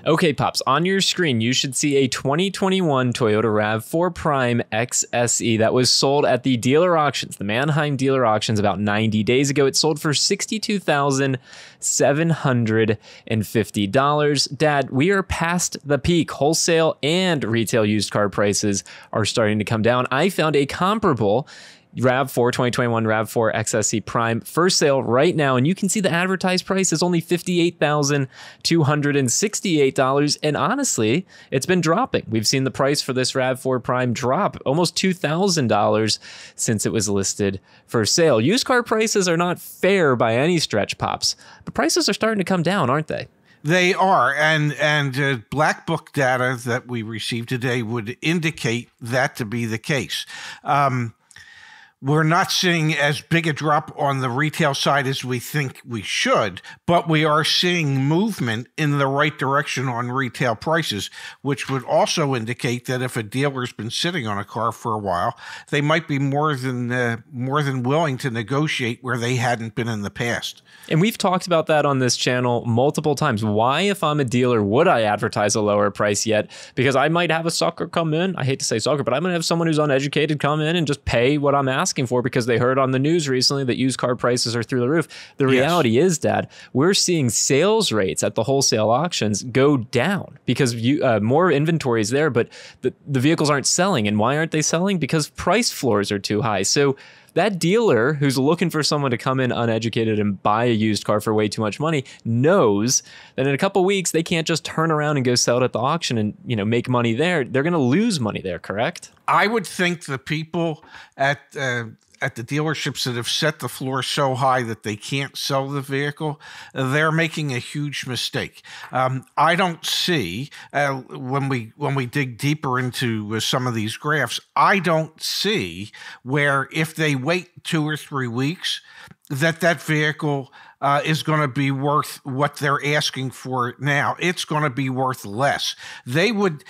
Okay, Pops, on your screen, you should see a 2021 Toyota RAV4 Prime XSE that was sold at the dealer auctions, the Mannheim dealer auctions, about 90 days ago. It sold for $62,750. Dad, we are past the peak. Wholesale and retail used car prices are starting to come down. I found a comparable RAV4 2021 RAV4 XSE Prime for sale right now, and you can see the advertised price is only $58,268. And honestly, it's been dropping. We've seen the price for this RAV4 Prime drop almost $2,000 since it was listed for sale. Used car prices are not fair by any stretch, Pops, but prices are starting to come down, aren't they? They are, and Black Book data that we received today would indicate that to be the case. We're not seeing as big a drop on the retail side as we think we should, but we are seeing movement in the right direction on retail prices, which would also indicate that if a dealer's been sitting on a car for a while, they might be more than willing to negotiate where they hadn't been in the past. And we've talked about that on this channel multiple times. Why, if I'm a dealer, would I advertise a lower price yet? Because I might have a sucker come in. I hate to say sucker, but I'm going to have someone who's uneducated come in and just pay what I'm asking for because they heard on the news recently that used car prices are through the roof. The reality is, Dad, we're seeing sales rates at the wholesale auctions go down because more inventory is there, but the vehicles aren't selling. And why aren't they selling? Because price floors are too high. So that dealer who's looking for someone to come in uneducated and buy a used car for way too much money knows that in a couple of weeks, they can't just turn around and go sell it at the auction and, make money there. They're going to lose money there, correct? I would think the people at the dealerships that have set the floor so high that they can't sell the vehicle, they're making a huge mistake. I don't see, when we dig deeper into some of these graphs, I don't see where if they wait 2 or 3 weeks, that vehicle is going to be worth what they're asking for now. It's going to be worth less. They would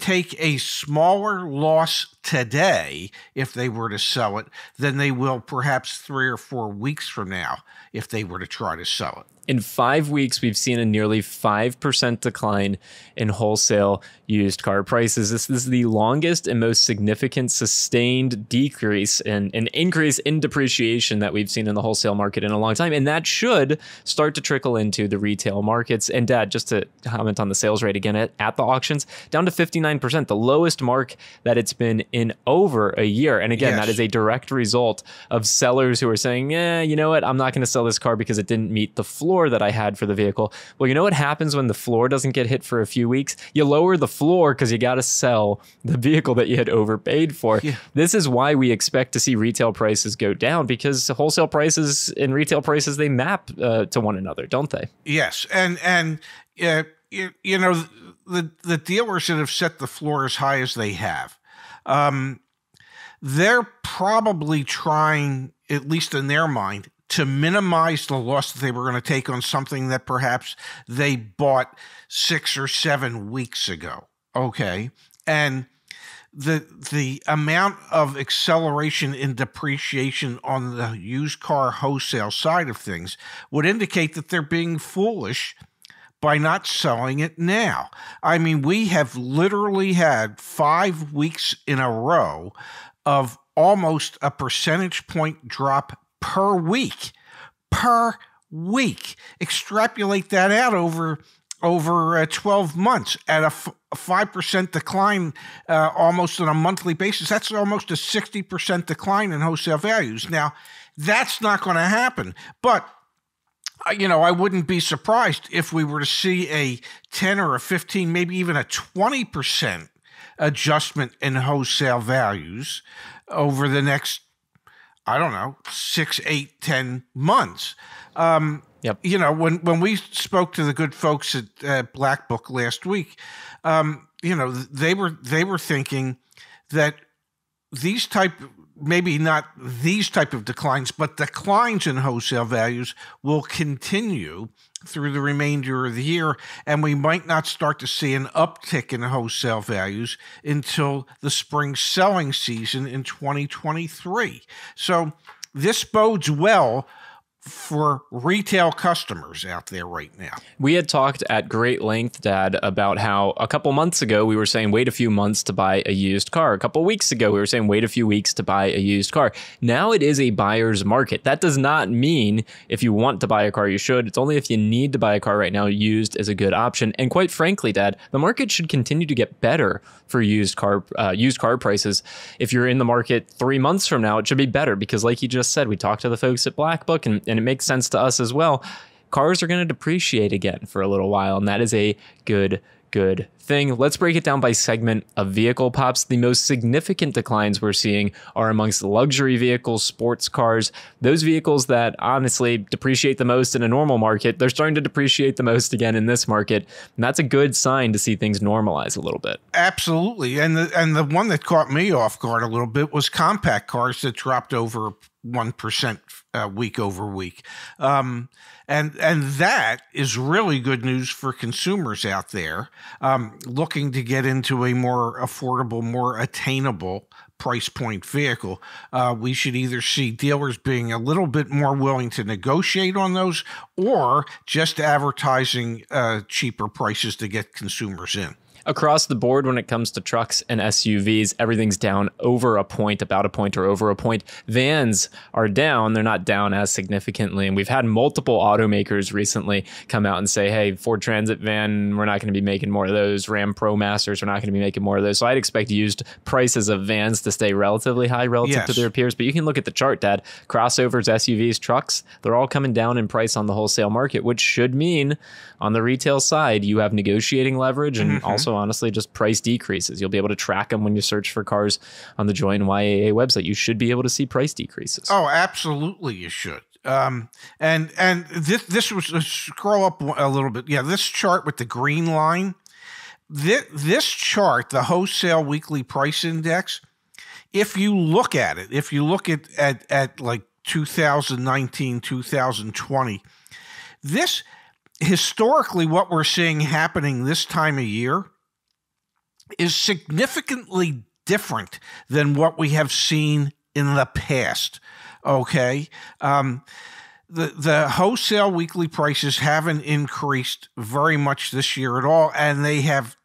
take a smaller loss today if they were to sell it than they will perhaps 3 or 4 weeks from now if they were to try to sell it. In 5 weeks, we've seen a nearly 5% decline in wholesale used car prices. This is the longest and most significant sustained decrease and an increase in depreciation that we've seen in the wholesale market in a long time. And that should start to trickle into the retail markets. And Dad, just to comment on the sales rate again at the auctions, down to 59%, the lowest mark that it's been in over a year. And again, that is a direct result of sellers who are saying, you know what, I'm not going to sell this car because it didn't meet the floor that I had for the vehicle. Well, you know what happens when the floor doesn't get hit for a few weeks? You lower the floor because you got to sell the vehicle that you had overpaid for. Yeah. This is why we expect to see retail prices go down, because wholesale prices and retail prices, they map to one another, don't they? Yes. And the dealers that have set the floor as high as they have, they're probably trying, at least in their mind, to minimize the loss that they were going to take on something that perhaps they bought 6 or 7 weeks ago. Okay. And the amount of acceleration in depreciation on the used car wholesale side of things would indicate that they're being foolish by not selling it now. I mean, we have literally had 5 weeks in a row of almost a percentage point drop per week. Extrapolate that out over 12 months at a 5% decline almost on a monthly basis. That's almost a 60% decline in wholesale values. Now, that's not going to happen. But, I wouldn't be surprised if we were to see a 10 or a 15, maybe even a 20% adjustment in wholesale values over the next 6, 8, 10 months. Yep. When we spoke to the good folks at Black Book last week, they were thinking that maybe not these type of declines, but declines in wholesale values will continue through the remainder of the year, and we might not start to see an uptick in wholesale values until the spring selling season in 2023. So this bodes well for retail customers out there right now. We had talked at great length, Dad, about how a couple months ago we were saying wait a few months to buy a used car. A couple weeks ago we were saying wait a few weeks to buy a used car. Now it is a buyer's market. That does not mean if you want to buy a car, you should. It's only if you need to buy a car right now, used is a good option. And quite frankly, Dad, the market should continue to get better for used car prices. If you're in the market 3 months from now, it should be better because like you just said, we talked to the folks at Black Book and it makes sense to us as well. Cars are going to depreciate again for a little while, and that is a good thing. Let's break it down by segment of vehicle, Pops. The most significant declines we're seeing are amongst luxury vehicles, sports cars, those vehicles that honestly depreciate the most in a normal market. They're starting to depreciate the most again in this market, and that's a good sign to see things normalize a little bit. Absolutely, and the one that caught me off guard a little bit was compact cars that dropped over 1% week over week. And that is really good news for consumers out there looking to get into a more affordable, more attainable price point vehicle. We should either see dealers being a little bit more willing to negotiate on those or just advertising cheaper prices to get consumers in. Across the board, when it comes to trucks and SUVs, everything's down over a point, about a point or over a point. Vans are down. They're not down as significantly. And we've had multiple automakers recently come out and say, hey, Ford Transit van, we're not going to be making more of those. Ram ProMasters, we're not going to be making more of those. So I'd expect used prices of vans to stay relatively high relative to their peers. But you can look at the chart, Dad. Crossovers, SUVs, trucks, they're all coming down in price on the wholesale market, which should mean on the retail side, you have negotiating leverage and also honestly just price decreases. You'll be able to track them when you search for cars on the Join YAA website. You should be able to see price decreases. Oh, absolutely you should. And this was, scroll up a little bit. Yeah, this chart with the green line, this chart, the wholesale weekly price index, if you look at it, if you look at like 2019, 2020, this historically what we're seeing happening this time of year is significantly different than what we have seen in the past. Okay. The wholesale weekly prices haven't increased very much this year at all, and they have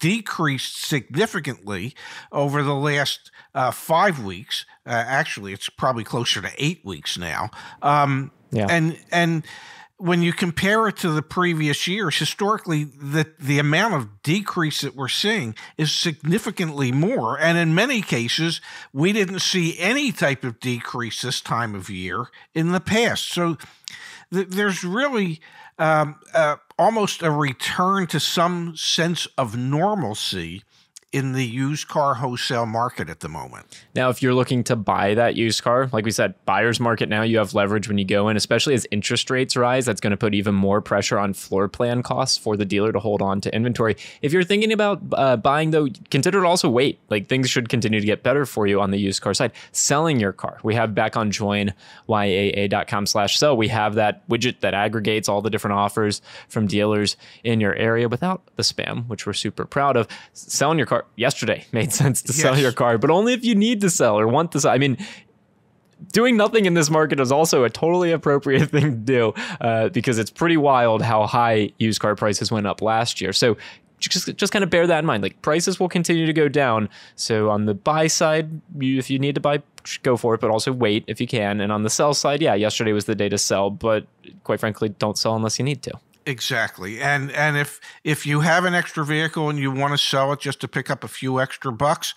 decreased significantly over the last 5 weeks. Actually, it's probably closer to 8 weeks now. And when you compare it to the previous years, historically, the amount of decrease that we're seeing is significantly more. And in many cases, we didn't see any type of decrease this time of year in the past. So there's really almost a return to some sense of normalcy in the used car wholesale market at the moment. Now, if you're looking to buy that used car, like we said, buyer's market now, you have leverage when you go in, especially as interest rates rise. That's going to put even more pressure on floor plan costs for the dealer to hold on to inventory. If you're thinking about buying, though, consider to also wait. Like, things should continue to get better for you on the used car side. Selling your car. We have back on joinyaa.com/sell. We have that widget that aggregates all the different offers from dealers in your area without the spam, which we're super proud of. Selling your car yesterday made sense to sell your car, but only if you need to sell or want to sell. I mean, doing nothing in this market is also a totally appropriate thing to do because it's pretty wild how high used car prices went up last year. So just kind of bear that in mind. Like, prices will continue to go down. So on the buy side, if you need to buy, go for it, but also wait if you can. And on the sell side, yeah, yesterday was the day to sell, but quite frankly, don't sell unless you need to. Exactly. And if you have an extra vehicle and you want to sell it just to pick up a few extra bucks,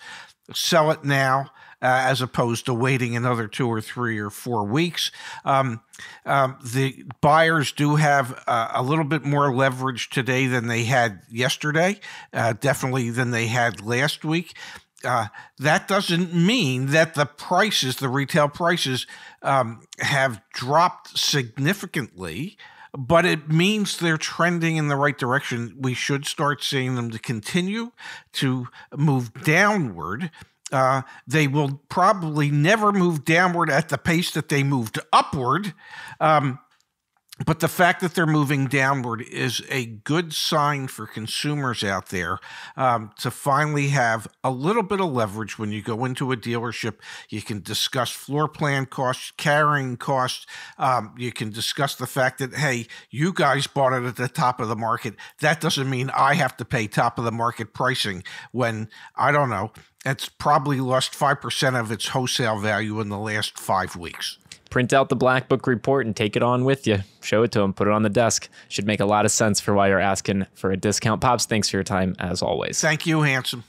sell it now as opposed to waiting another 2 or 3 or 4 weeks. The buyers do have a little bit more leverage today than they had yesterday, definitely than they had last week. That doesn't mean that the prices, the retail prices, have dropped significantly, but it means they're trending in the right direction. We should start seeing them to continue to move downward. They will probably never move downward at the pace that they moved upward. But the fact that they're moving downward is a good sign for consumers out there to finally have a little bit of leverage when you go into a dealership. You can discuss floor plan costs, carrying costs. You can discuss the fact that, hey, you guys bought it at the top of the market. That doesn't mean I have to pay top of the market pricing when, I don't know, it's probably lost 5% of its wholesale value in the last 5 weeks. Print out the Black Book report and take it on with you. Show it to them, put it on the desk. Should make a lot of sense for why you're asking for a discount. Pops, thanks for your time as always. Thank you, Handsome.